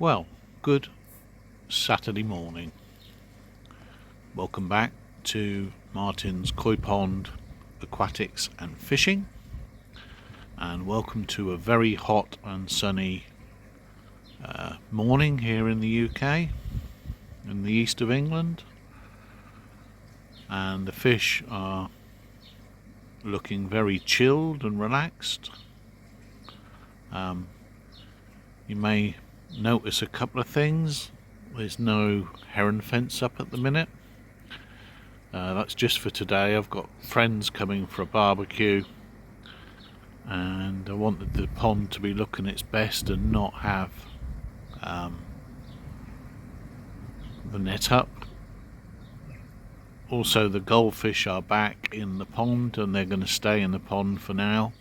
Well, good Saturday morning. Welcome back to Martin's Koi Pond Aquatics and Fishing, and welcome to a very hot and sunny morning here in the UK, in the east of England, and the fish are looking very chilled and relaxed. You may notice a couple of things. There's no heron fence up at the minute. That's just for today. I've got friends coming for a barbecue, and I wanted the pond to be looking its best and not have the net up. Also, the goldfish are back in the pond and they're going to stay in the pond for now.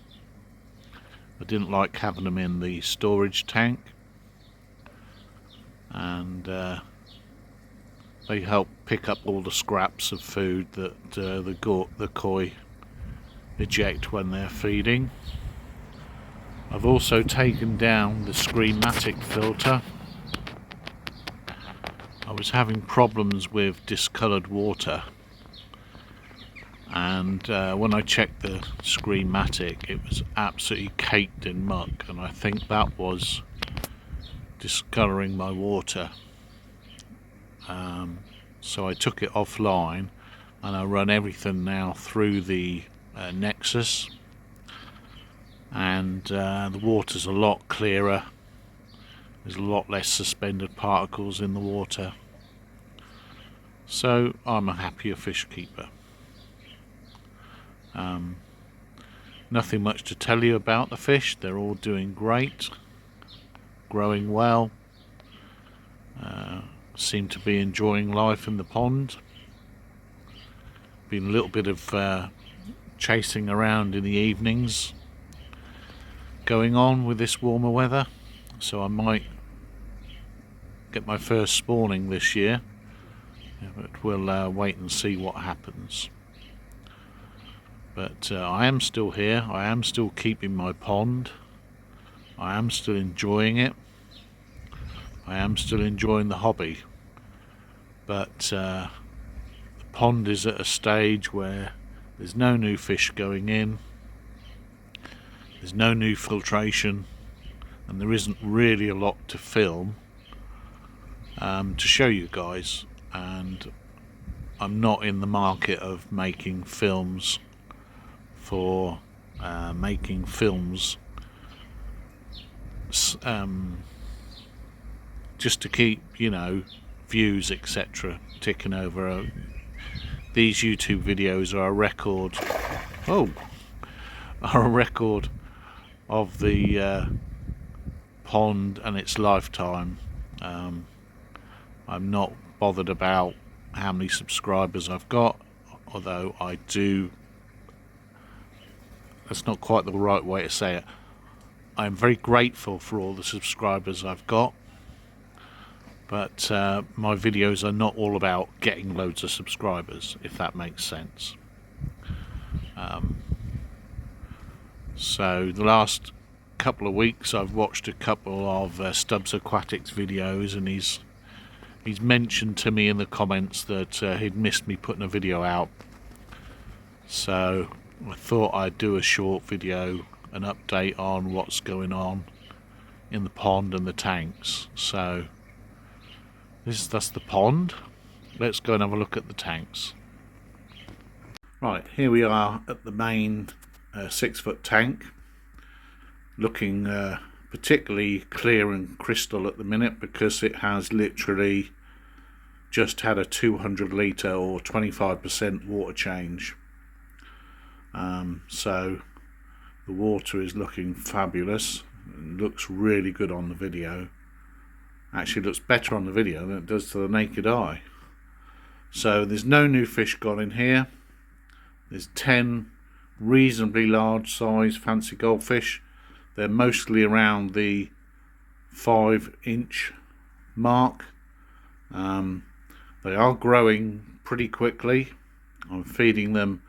I didn't like having them in the storage tank, and they help pick up all the scraps of food that the koi eject when they're feeding. I've also taken down the Screenmatic filter. I was having problems with discoloured water, and when I checked the Screenmatic, it was absolutely caked in muck, and I think that was discolouring my water. So I took it offline, and I run everything now through the Nexus, and the water's a lot clearer. There's a lot less suspended particles in the water, so I'm a happier fish keeper. Nothing much to tell you about the fish. They're all doing great, growing well, seem to be enjoying life in the pond. Been a little bit of chasing around in the evenings going on with this warmer weather, so I might get my first spawning this year, but we'll wait and see what happens. But I am still here. I am still keeping my pond. I am still enjoying it. I am still enjoying the hobby. But the pond is at a stage where there's no new fish going in. There's no new filtration, and there isn't really a lot to film to show you guys. And I'm not in the market of making films for making films just to keep, views, etc., ticking over. These YouTube videos are a record of the pond and its lifetime. I'm not bothered about how many subscribers I've got, although I do. That's not quite the right way to say it. I'm very grateful for all the subscribers I've got, but my videos are not all about getting loads of subscribers, if that makes sense. So the last couple of weeks I've watched a couple of Stubbs Aquatics videos, and he's mentioned to me in the comments that he'd missed me putting a video out, so I thought I'd do a short video, an update on what's going on in the pond and the tanks. So that's the pond. Let's go and have a look at the tanks. Right, here we are at the main 6-foot tank, looking particularly clear and crystal at the minute, because it has literally just had a 200 litre or 25% water change. So the water is looking fabulous. It looks really good on the video. Actually, it looks better on the video than it does to the naked eye. So there's no new fish gone in here. There's 10 reasonably large size fancy goldfish. They're mostly around the 5-inch mark. They are growing pretty quickly. I'm feeding them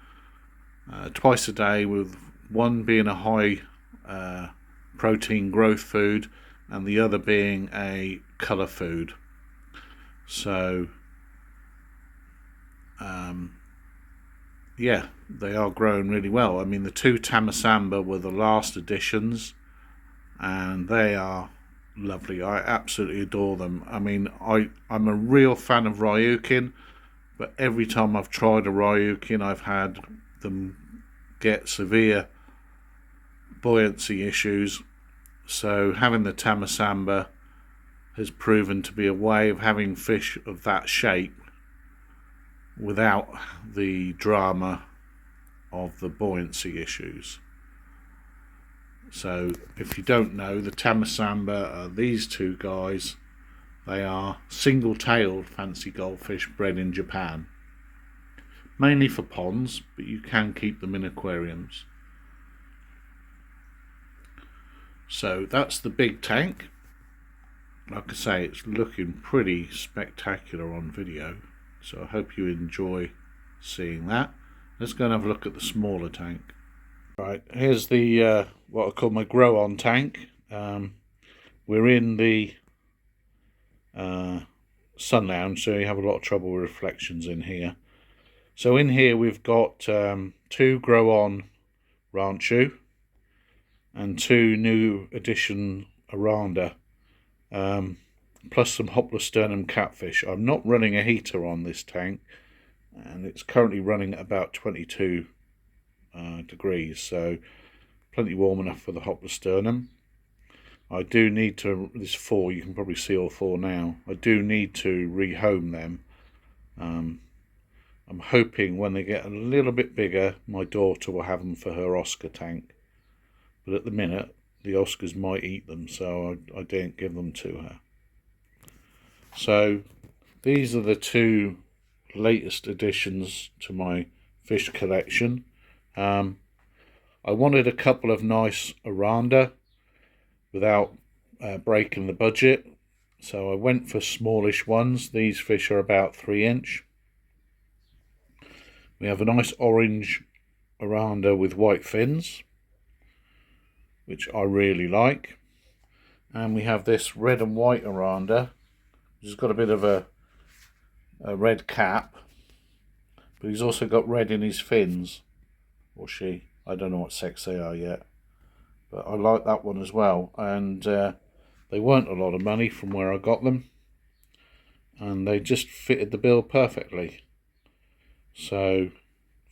twice a day, with one being a high protein growth food and the other being a colour food. So yeah, they are growing really well. I mean, the two Tamasamba were the last additions, and they are lovely. I absolutely adore them. I mean, I'm a real fan of Ryukin, but every time I've tried a Ryukin, I've had them get severe buoyancy issues. So having the Tamasamba has proven to be a way of having fish of that shape without the drama of the buoyancy issues. So if you don't know, the Tamasamba are these two guys. They are single-tailed fancy goldfish bred in Japan, mainly for ponds, but you can keep them in aquariums. So that's the big tank. Like I say, it's looking pretty spectacular on video, so I hope you enjoy seeing that. Let's go and have a look at the smaller tank. Right, here's the what I call my grow on tank. We're in the sun lounge, so you have a lot of trouble with reflections in here. So in here we've got two grow on Ranchu and two new edition Aranda, plus some Hoplosternum catfish. I'm not running a heater on this tank, and it's currently running at about 22 degrees, so plenty warm enough for the Hoplosternum. I do need to, there's four, you can probably see all four now. I do need to rehome them. I'm hoping when they get a little bit bigger, my daughter will have them for her Oscar tank. But at the minute, the Oscars might eat them, so I didn't give them to her. So these are the two latest additions to my fish collection. I wanted a couple of nice Aranda without breaking the budget, so I went for smallish ones. These fish are about 3 inch. We have a nice orange Aranda with white fins, which I really like, and we have this red and white Aranda, which has got a bit of a red cap, but he's also got red in his fins, or she, I don't know what sex they are yet, but I like that one as well. And they weren't a lot of money from where I got them, and they just fitted the bill perfectly, so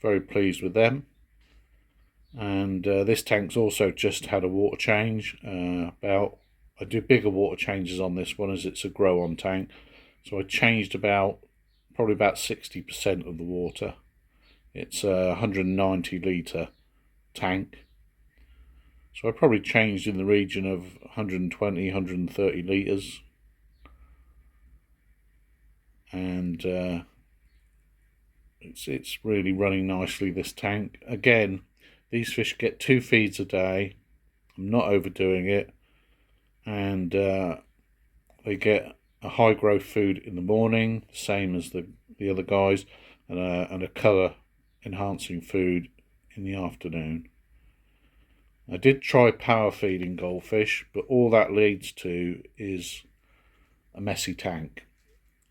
very pleased with them. And this tank's also just had a water change. I do bigger water changes on this one as it's a grow on tank, so I changed probably about 60% of the water. It's a 190 litre tank, so I probably changed in the region of 120, 130 litres. And it's really running nicely, this tank. Again, these fish get 2 feeds a day. I'm not overdoing it, and they get a high growth food in the morning, same as the other guys, and a colour enhancing food in the afternoon. I did try power feeding goldfish, but all that leads to is a messy tank.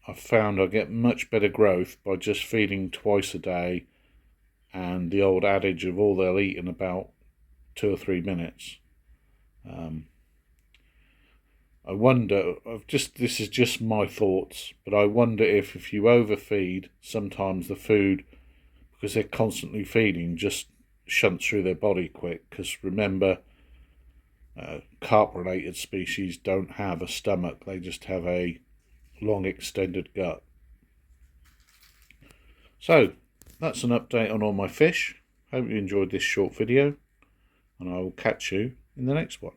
I've found I get much better growth by just feeding twice a day, and the old adage of all they'll eat in about 2 or 3 minutes. I wonder, this is just my thoughts, but I wonder if you overfeed, sometimes the food, because they're constantly feeding, just shunts through their body quick. Because remember, carp-related species don't have a stomach, they just have a long extended gut. So that's an update on all my fish. Hope you enjoyed this short video, and I will catch you in the next one.